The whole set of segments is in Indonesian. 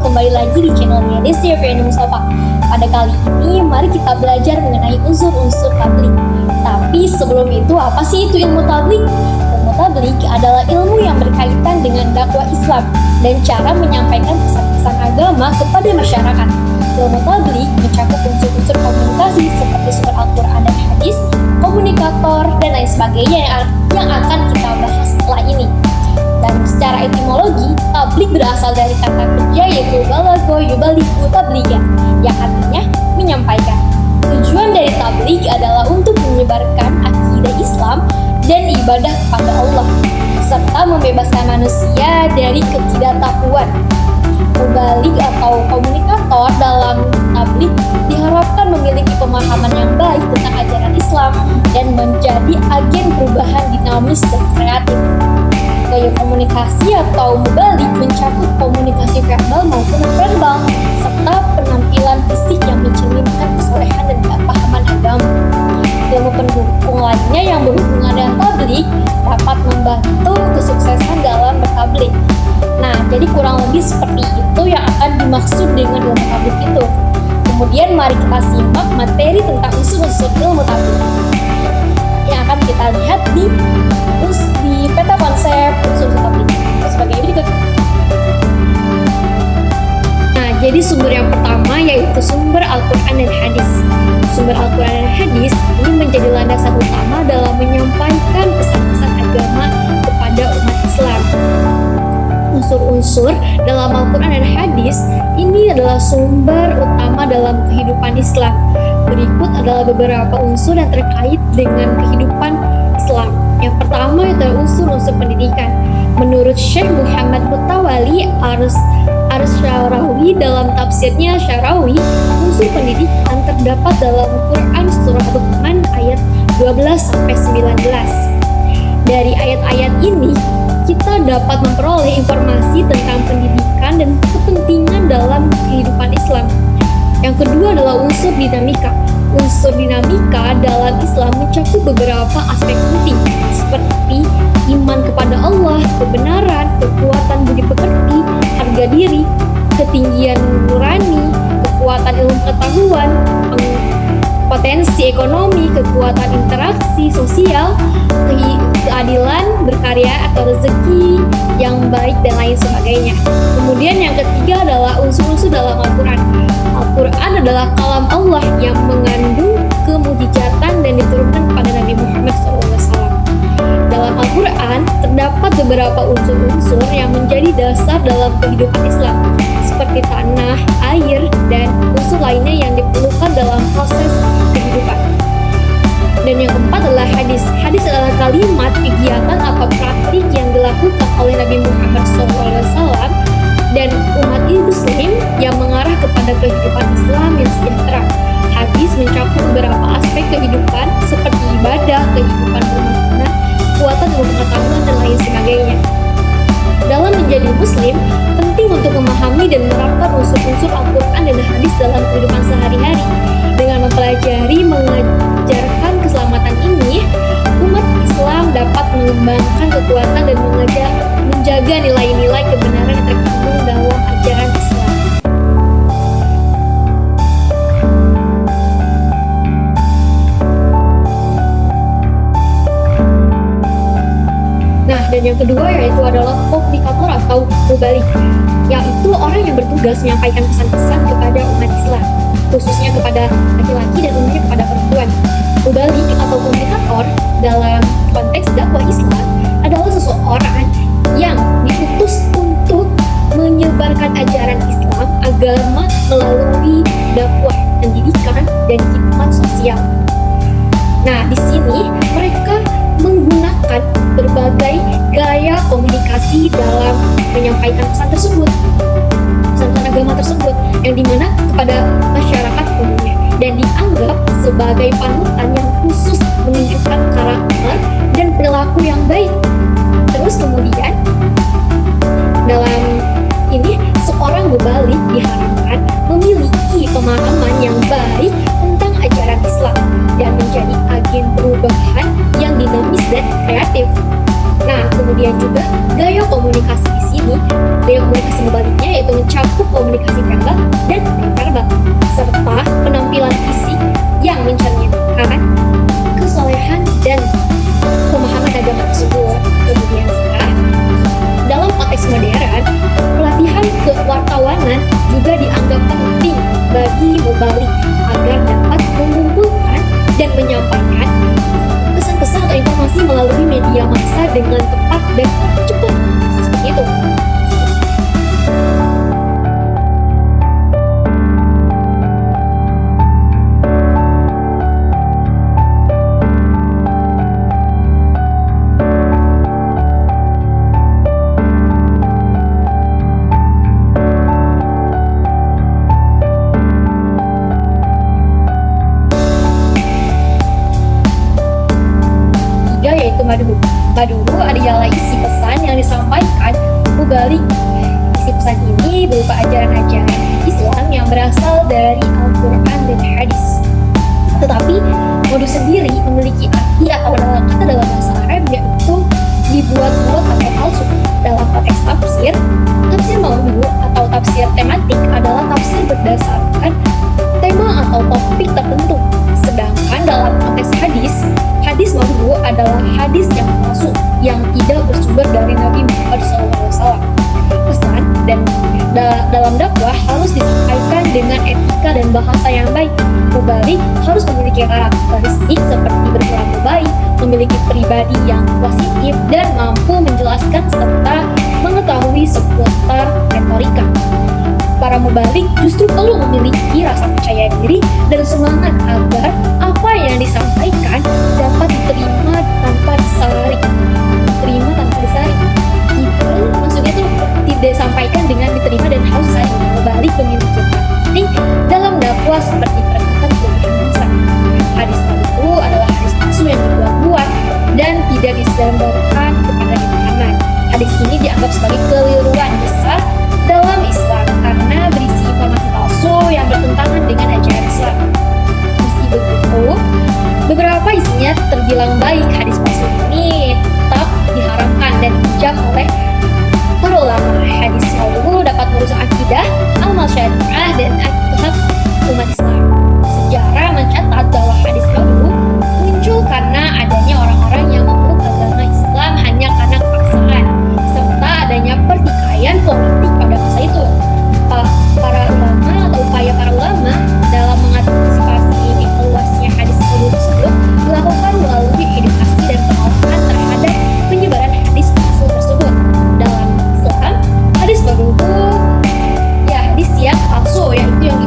kembali lagi di channelnya Desti Febriani Mustafa. Pada kali ini, mari kita belajar mengenai unsur-unsur tabligh. Tapi sebelum itu, apa sih itu ilmu tabligh? Ilmu tabligh adalah ilmu yang berkaitan dengan dakwah Islam dan cara menyampaikan pesan-pesan agama kepada masyarakat. Ilmu tabligh mencakup unsur-unsur komunikasi seperti sumber Al-Quran dan hadis, komunikator, dan lain sebagainya yang akan kita bahas setelah ini. Dan secara etimologi, tabligh berasal dari kata kerja yaitu balago yubaligu tabliga, yang artinya menyampaikan. Tujuan dari tabligh adalah untuk menyebarkan akidah Islam dan ibadah kepada Allah, serta membebaskan manusia dari ketidaktahuan. Mubaligh atau komunikator dalam tabligh diharapkan memiliki pemahaman yang baik tentang ajaran Islam dan menjadi agen perubahan dinamis dan kreatif. Gaya komunikasi atau mubaligh mencakup komunikasi verbal maupun non-verbal, serta penampilan fisik yang mencerminkan kesolehan dan kepahaman agama. Ilmu pendukung lainnya yang berhubungan dengan tabligh dapat membantu kesuksesan dalam bertabligh. Nah, jadi kurang lebih seperti itu yang akan dimaksud dengan ilmu tabligh itu. Kemudian mari kita simak materi tentang unsur-unsur ilmu tabligh yang akan kita lihat di peta konsep unsur-unsur tabligh sebagai berikut. Nah, jadi sumber yang pertama yaitu sumber Al-Quran dan hadis. Sumber Al-Quran dan hadis ini menjadi landasan utama dalam menyampaikan pesan-pesan agama kepada umat Islam. Unsur-unsur dalam Al-Quran dan hadis ini adalah sumber utama dalam kehidupan Islam. Berikut adalah beberapa unsur yang terkait dengan kehidupan Islam. Yang pertama adalah unsur-unsur pendidikan. Menurut Syekh Muhammad Mutawalli Ar-Syarawi dalam tafsirnya Syarawi, unsur pendidikan terdapat dalam Quran surah Luqman ayat 12-19. Dari ayat-ayat ini, kita dapat memperoleh informasi tentang pendidikan dan kepentingan dalam kehidupan Islam. Yang kedua adalah unsur dinamika. Unsur dinamika dalam Islam mencakup beberapa aspek penting seperti iman kepada Allah, kebenaran, kekuatan budi pekerti, harga diri, ketinggian nurani, kekuatan ilmu pengetahuan, potensi ekonomi, kekuatan interaksi sosial, keadilan, berkarya atau rezeki yang baik dan lain sebagainya. Kemudian yang ketiga adalah unsur-unsur dalam Al-Quran. Al-Quran adalah kalam Allah yang mengandung kemujizatan dan diturunkan kepada Nabi Muhammad SAW. Dalam Al-Quran terdapat beberapa unsur-unsur yang menjadi dasar dalam kehidupan Islam, seperti tanah, air, dan unsur lainnya yang diperlukan dalam proses kehidupan. Dan yang keempat adalah hadis. Hadis adalah kalimat, kegiatan, atau praktik yang dilakukan oleh Nabi Muhammad SAW dan umat Muslim yang mengarah kepada kehidupan Islam yang sejahtera. Hadis mencakup beberapa aspek kehidupan seperti ibadah, kehidupan rumah tangga, kekuatan ilmu pengetahuan, dan lain sebagainya. Dalam menjadi Muslim, penting untuk memahami dan menerapkan unsur-unsur Al-Quran dan hadis dalam kehidupan sehari-hari. Dengan mempelajari, mengajarkan keselamatan ini, umat Islam dapat mengembangkan kekuatan dan menjaga nilai-nilai kebenaran yang terkandung dalam ajaran Islam. Nah, dan yang kedua yaitu adalah komunikator atau mubaligh, yaitu orang yang bertugas menyampaikan pesan-pesan kepada umat Islam, khususnya kepada laki-laki dan umumnya kepada perempuan. Mubaligh atau komunikator dalam konteks dakwah Islam adalah seseorang yang diutus untuk menyebarkan ajaran Islam, agama melalui dakwah, pendidikan, dan khidmat sosial. Nah, di sini mereka menggunakan berbagai gaya komunikasi dalam menyampaikan pesan tersebut, pesan agama tersebut, yang dimana kepada masyarakat umumnya, dan dianggap sebagai panutan yang khusus menunjukkan karakter dan perilaku yang baik. Terus kemudian dalam ini seorang mubaligh diharapkan memiliki pemahaman yang baik tentang ajaran Islam dan menjadi agen perubahan yang dinamis dan kreatif. Nah, kemudian juga gaya komunikasi di sini, gaya komunikasi mubalighnya yaitu mencakup komunikasi Mubalik agar dapat mengumpulkan dan menyampaikan pesan-pesan atau informasi melalui media massa dengan tepat dan cepat. Seperti itu. Yaitu Maduru adalah isi pesan yang disampaikan Mubalik. Isi pesan ini berupa ajaran-ajaran Islam yang berasal dari Al-Quran dan Hadis. Tetapi Madu sendiri memiliki arti atau kata dalam bahasa Arab yaitu dibuat-buat atau palsu. Dalam konteks tafsir Madu atau tafsir tematik adalah tafsir berdasarkan tema atau topik tertentu. Sedangkan dalam konteks hadis Madu adalah hadis yang palsu yang tidak bersumber dari Nabi Muhammad SAW. Pesan dan dalam dakwah harus disampaikan dengan etika dan bahasa yang baik. Mubalik harus memiliki karakteristik seperti berperilaku baik, memiliki pribadi yang positif, dan mampu menjelaskan serta mengetahui seputar retorika. Para mubalik justru perlu memiliki rasa percaya diri dan semangat agar apa yang disampaikan dapat diterima tanpa disaring. Maksudnya itu tidak disampaikan dengan diterima dan harus disaring. Mubalik memiliki penting dalam dakwah seperti perkataan kelebihan bangsa. Hadis itu adalah hadis palsu yang dibuat-buat dan tidak disebarkan kepada Muhammad. Hadis ini dianggap sebagai keliruan besar dalam Islam karena berisi informasi palsu yang bertentangan dengan ajaran Islam. Meski begitu, beberapa isinya terbilang baik. Hadis palsu ini tetap diharamkan dan dijak oleh para ulama. Hadis Madu dapat merusak akidah, amal syariah, dan akhlak umat Islam. Sejarah mencatat bahwa hadis Madu muncul karena adanya orang-orang yang memeluk agama Islam hanya karena paksaan, serta adanya pertikaian politik pada masa itu. Upaya para ulama dalam mengantisipasi meluasnya hadis Madu tersebut dilakukan melalui edukasi dan penolakan terhadap penyebaran hadis palsu tersebut. Dalam Islam, hadis Madu hadis yang palsu, yaitu yang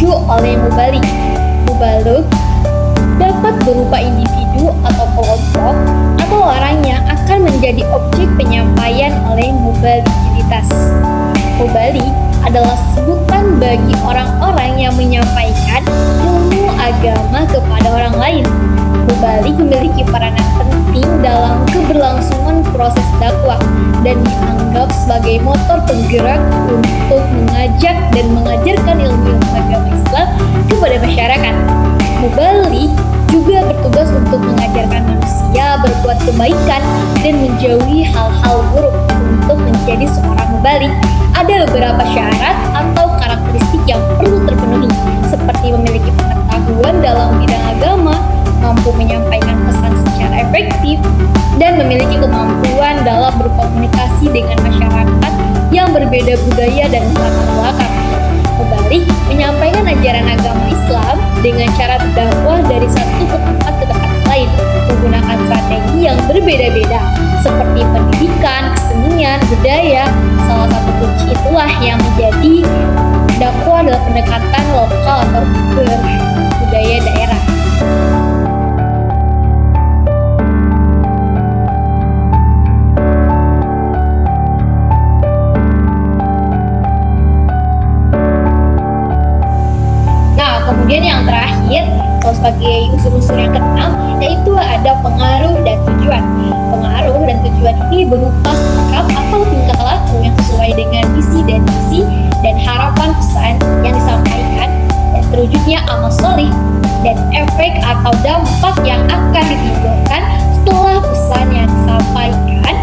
dituju oleh mubalik. Mubalugh dapat berupa individu atau kelompok atau orang yang akan menjadi objek penyampaian oleh mubalighilitas. Mubalik adalah sebutan bagi orang-orang yang menyampaikan ilmu agama kepada orang lain. Mubalik memiliki peranan penting dalam keberlangsungan proses dakwah dan dianggap sebagai motor penggerak untuk mengajak dan mengajarkan ilmu-ilmu agama Islam kepada masyarakat. Mubalik juga bertugas untuk mengajarkan manusia berbuat kebaikan dan menjauhi hal-hal buruk. Untuk menjadi seorang mubalik, ada beberapa syarat atau karakteristik yang perlu terpenuhi, seperti memiliki pengetahuan dalam bidang agama, mampu menyampaikan pesan secara efektif, dan memiliki kemampuan dalam berkomunikasi dengan masyarakat yang berbeda budaya dan latar belakang. Mubalik menyampaikan ajaran agama Islam dengan cara berdakwah dari satu ke tempat ke tempat lain, menggunakan strategi yang berbeda-beda, seperti pendidikan, kesenian, budaya. Salah satu kunci itulah yang menjadi dakwah dalam pendekatan lokal atau berbudaya daerah. Kemudian yang terakhir, sebagai unsur-unsur yang keenam, yaitu ada pengaruh dan tujuan. Pengaruh dan tujuan ini berupa sikap atau tingkah laku yang sesuai dengan visi dan misi dan harapan pesan yang disampaikan, dan terwujudnya amal soleh dan efek atau dampak yang akan ditimbulkan setelah pesan yang disampaikan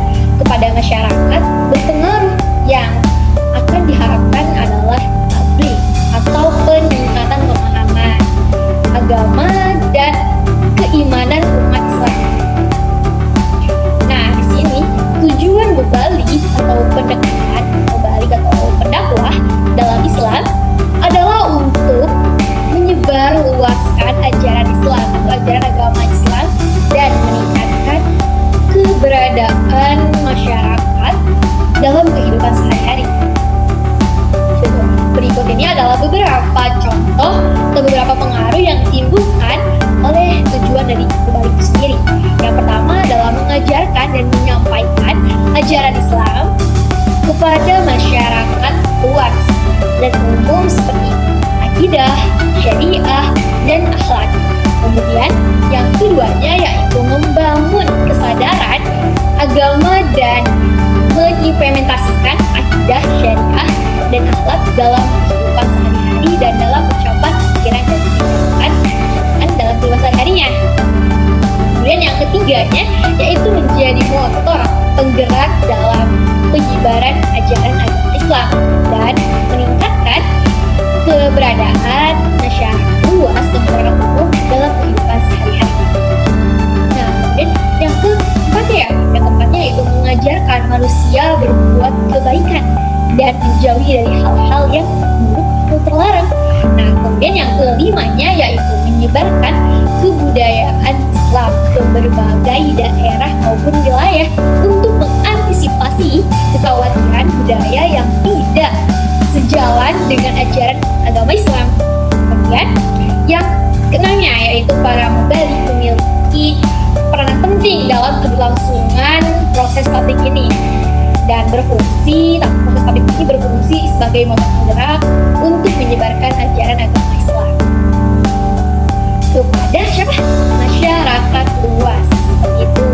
kepada masyarakat berpengaruh. Yang akan diharapkan adalah tabligh atau peningkatan pemahaman agama dan keimanan umat Islam. Nah, di sini tujuan mubalik atau pendekatan mubalik atau pendakwah dalam Islam adalah untuk menyebarluaskan ajaran Islam atau ajaran agama Islam dan meningkatkan keberadaan masyarakat dalam kehidupan sehari-hari. Berikut ini adalah beberapa contoh atau beberapa pengaruh yang ditimbulkan oleh tujuan dari mubalik itu sendiri. Yang pertama adalah mengajarkan dan menyampaikan ajaran Islam kepada masyarakat luas dan umum seperti akidah, syariah, dan akhlak. Kemudian yang keduanya yaitu membangun kesadaran agama dan mengimplementasikan akidah, syariah, dan akhlak dalam kehidupan sehari-hari dan dalam ucapan, pikiran, dan tindakan dalam kehidupan sehari-harinya. Kemudian yang ketiganya yaitu menjadi motor penggerak dalam penyebaran ajaran agama Islam dan meningkatkan keberadaan masyarakat luas dan masyarakat umum dalam kehidupan sehari-hari. Nah, kemudian yang keempatnya yaitu mengajarkan manusia berbuat kebaikan dan menjauhi dari hal-hal yang buruk atau terlarang. Nah, kemudian yang kelimanya yaitu menyebarkan kebudayaan Islam ke berbagai daerah maupun wilayah untuk mengantisipasi kekhawatiran budaya yang tidak sejalan dengan ajaran agama Islam. Kemudian yang keenamnya yaitu para mubalik memiliki peranan penting dalam keberlangsungan proses tabligh ini dan proses tabligh ini berfungsi sebagai motor penggerak untuk menyebarkan ajaran agama Islam kepada siapa? Masyarakat luas. Seperti itu.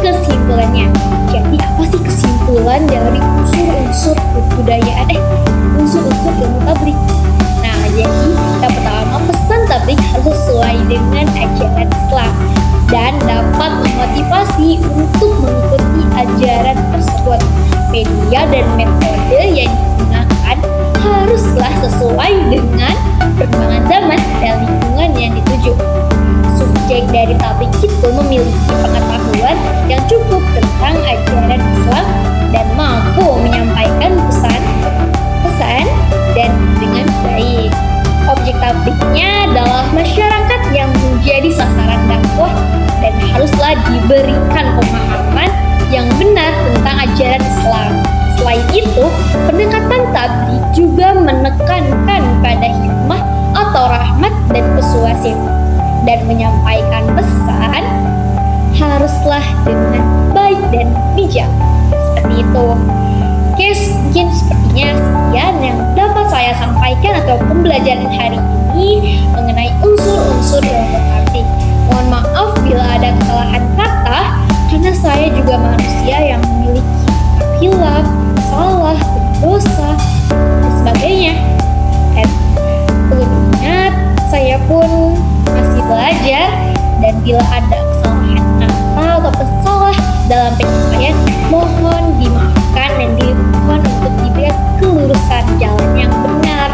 Kesimpulannya, jadi apa sih kesimpulan dari unsur-unsur kebudayaan unsur-unsur ilmu tabligh? Nah, jadi yang pertama, pesan tabligh harus sesuai dengan ajaran Islam dan dapat memotivasi untuk mengikuti ajaran tersebut. Media dan metode yang digunakan haruslah sesuai dengan perkembangan zaman dan lingkungan yang dituju. Subjek dari tabligh itu memiliki pengetahuan yang cukup tentang ajaran Islam dan mampu menyampaikan pesan dan dengan baik. Objek tablighnya adalah masyarakat yang menjadi sasaran dakwah dan haruslah diberi itu, pendekatan tabligh juga menekankan pada hikmah atau rahmat dan persuasif, dan menyampaikan pesan haruslah dengan baik dan bijak. Seperti itu. Oke, mungkin sepertinya sekian yang dapat saya sampaikan atau pembelajaran hari ini mengenai unsur-unsur dalam berarti. Mohon maaf bila ada kesalahan kata, karena saya juga manusia yang memiliki sikap hilaf, salah, berdosa, dan sebagainya. Dan perlu diingat, saya pun masih belajar, dan bila ada kesalahan kata atau salah dalam penyampaian, mohon dimaafkan dan dimohon untuk diberikan kelurusan jalan yang benar.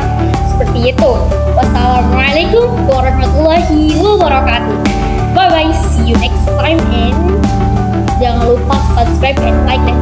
Seperti itu. Wassalamualaikum warahmatullahi wabarakatuh. Bye bye, see you next time, and jangan lupa subscribe and like dan